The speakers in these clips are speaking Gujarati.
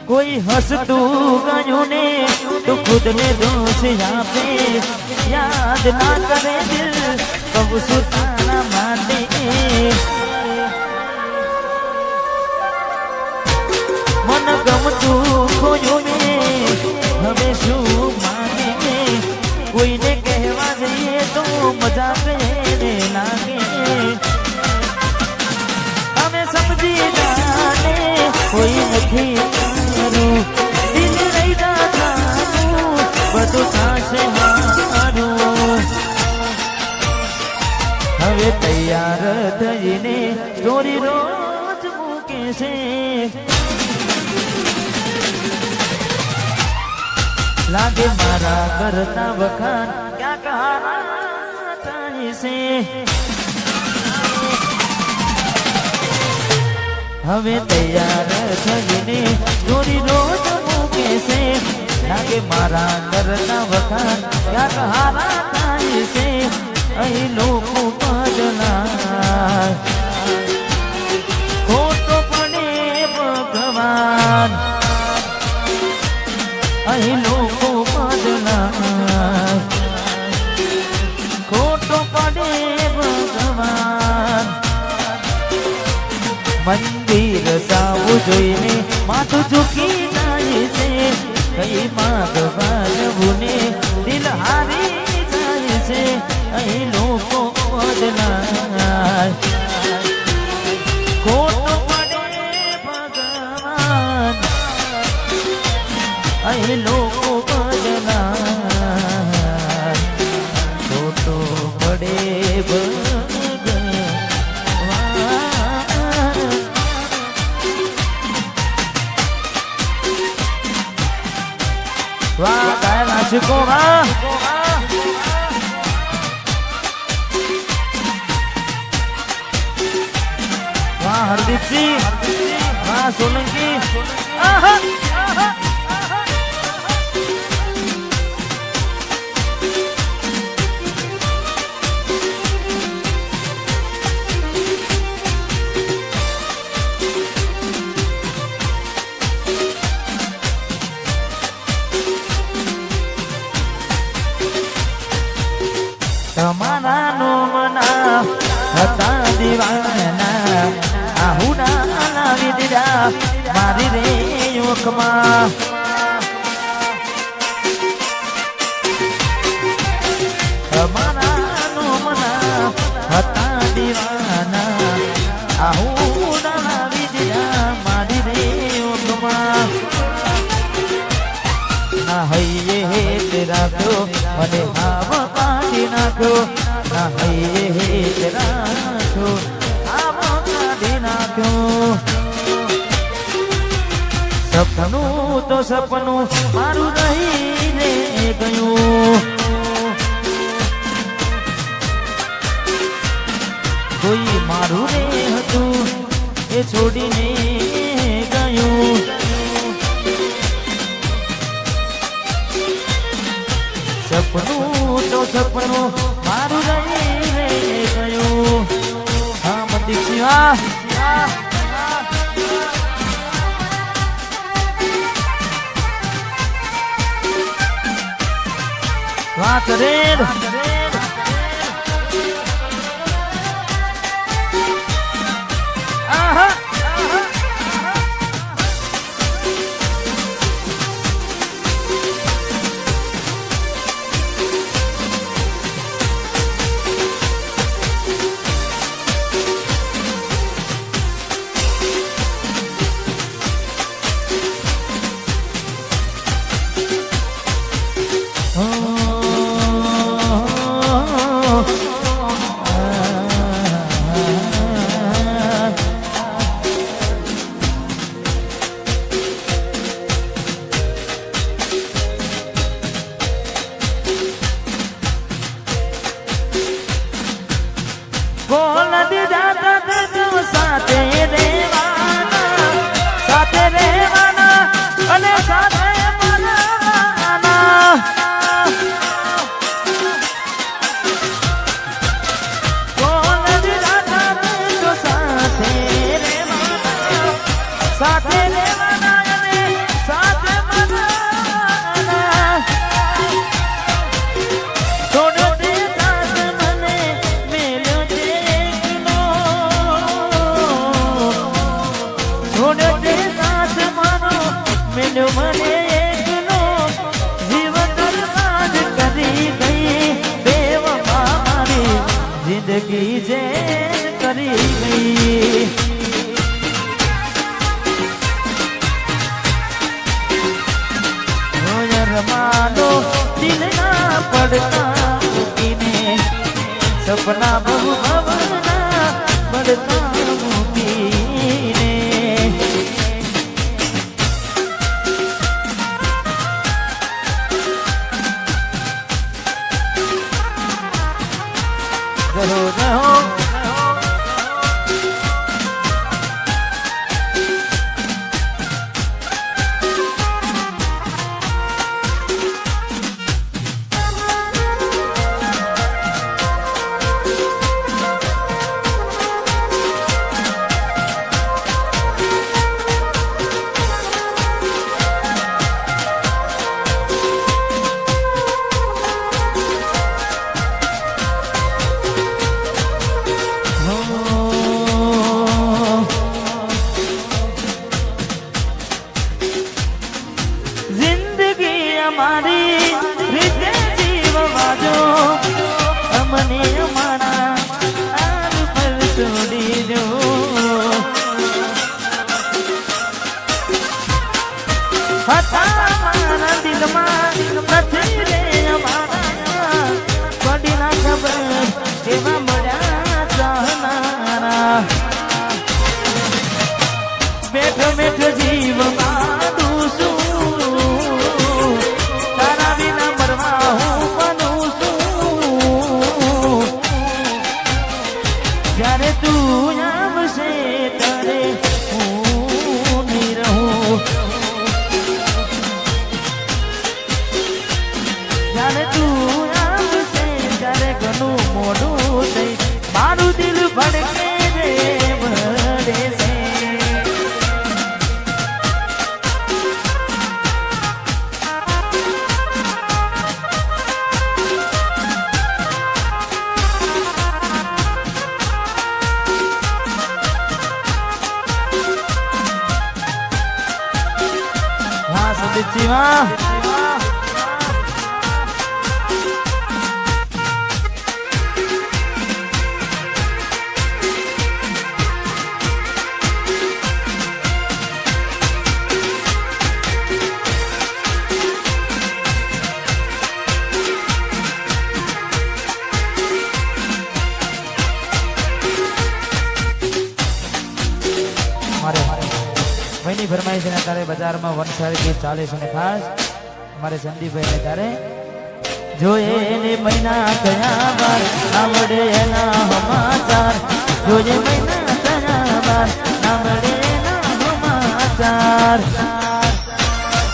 कोई हंसतू गयूं ने तो खुद ने दोष आपे याद ना करे दिल कब सुताना माटे मन गमतू खोयो ने हमें शू माने कोई ने कहवा जाइए तो मजाक ने लागे हमें समझी जाने कोई नहीं करूं दिल नहीं जाऊं બધું થાશે મારું હવે તૈયાર થઈને ચોરી રોજ મૂકે છે લાગે મારા કરતા વખાણ ક્યાં કહાના થાય છે હવે તૈયાર થઈને ચોરી રોજ મૂકે છે લાગે મારા ઘરના વખાણ ક્યાંક હારા થાય છે અહીં લોકો બદલાય ખોટો પડે ભગવાન અહીં લોકો બદલાય ખોટો પડે ભગવાન મંદિર સાવું જોઈને માથું ઝૂકી જાય છે કઈ માગવા જવું ને દિલ હારી જાય છે અહીં લોકો બદલાય ખોટો પડે ભગવાન અહીં લોકો બદલાય ખોટો પડે વાહ ગાયલ આશિકો વાહ વાહ હરદીપસિંહ વાહ સોલંકી આહા તમારા નો મના હતા દીવાના આહુડા લાવી દીધા મારી રે યોકમાં તમારા નો મના હતા દીવાના આહુડા લાવી દીધા મારી રે યોકમાં ના હૈયે હેત રાખ્યો મને હાવ કાઢી નાખ્યો ના હૈયે હેત રાખ્યો હાવ કાઢી નાખ્યો સપનું તો સપનું મારું રહીને ગયું કોઈ મારું રે હતું એ છોડીને ગયું સપનું તો સપનું મારું રહીને ગયું હા મનદીપસિંહ વાહ કરેડ આહા પડતા મૂકીને સપના બહુ ભવના પડતા મૂકીને રહો રહો મારી રીતે જીવવા જો અમને અમારા આગ પર છોડી દો મારા દિલમાં નથી રે અમારા પડી ના ખબર કેવા મળ્યા ચાહનારા બેઠો બેઠો જીવમાં જ્યારે તું આવશે ત્યારે હું નહીં રહું જ્યારે તું આવશે ત્યારે ઘણું મોડું થઈ મારું દિલ ભડકે રે ભડે છે Siva ભાઈની ફરમાઈશ ને તારે બજારમાં વનસારી ગીત ચાલે છે ને ખાસ મારે સંદીપભાઈ ને તારે જોઈએ એને મહિના કયા બાર આવડે એના સમાચાર જોઈએ મહિના કયા બાર આવડે એના સમાચાર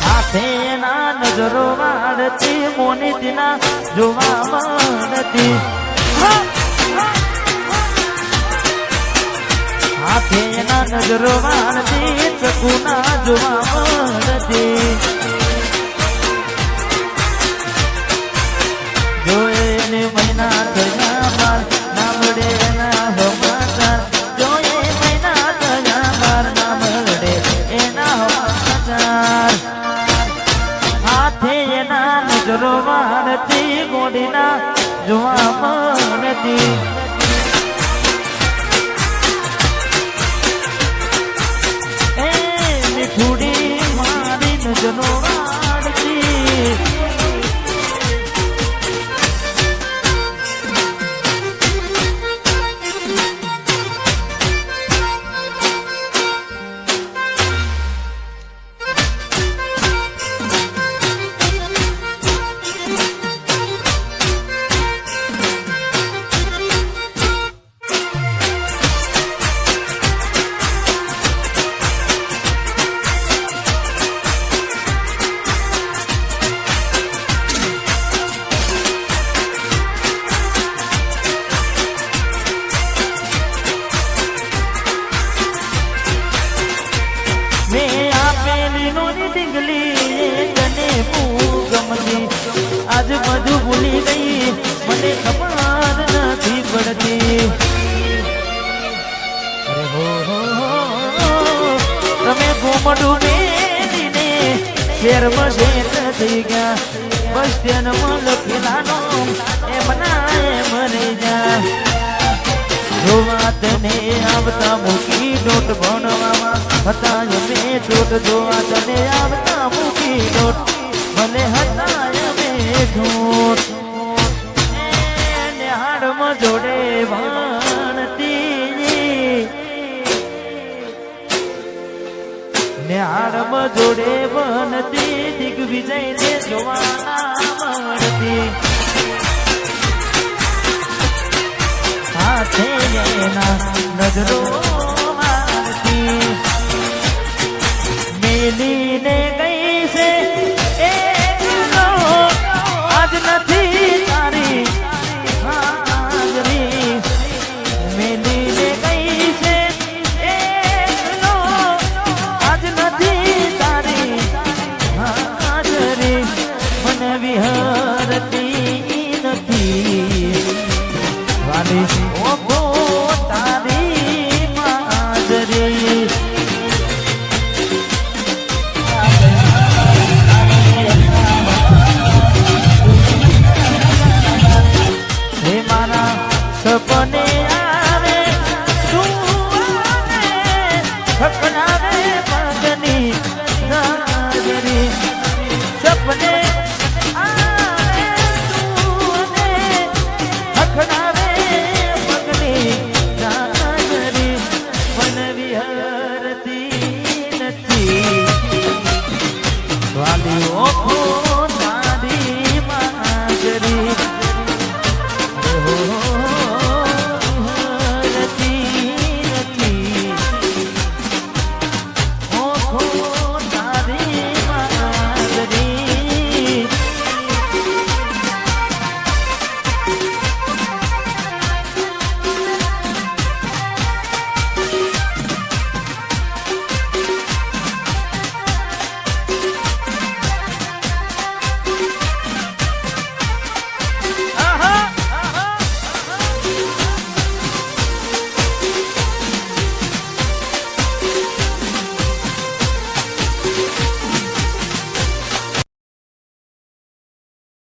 હાથે એના નજરો વાળતી મોની દિના જોવા મળતી હાથે એના નજરો વાળતી ચકુના જોવા મળતી જોઈને મહિના થયા બાર ના મળે એના સમાચાર જોઈએ મહિના થયા બાર ના મળે એના સમાચાર હાથે એના નજરો વાળતી ગોડીના જોવા મળતી થોડી મારી નજરો વાળતી आज બધું ભૂલી ગઈ મને ખબર નથી પડતી અરે હો તમે ઘૂમડું મેલીને શેરમાં શેર થઈ ગયા બસ સ્ટેન્ડમાં લખેલાનો એમના એમ રહી જા જોવા તને આવતા મૂકી ડોટ ભણવામાં હતા અમે ડોટ જોવા તને આવતા મૂકી ડોટ ભલે હતા અમે ઠોઠ જોડે ભણતી નેહાળમાં જોડે બનતી દિગ્વિજય ને જોવાના મળતી હાથે એના નજરો મારતી મેલીને ગઈ છે એકલો આજ નથી તારી હાજરી મેલીને ગઈ છે એકલો આજ નથી તારી હાજરી મને વિહરતી નથી વાલી ઓગો તારી માજરી હે મારા સપને આવે તું સપનાવે પગની હાજરી સપને આવે તું હખડાવે પગની હાજરી મન વિહરતી નથી વાલીઓ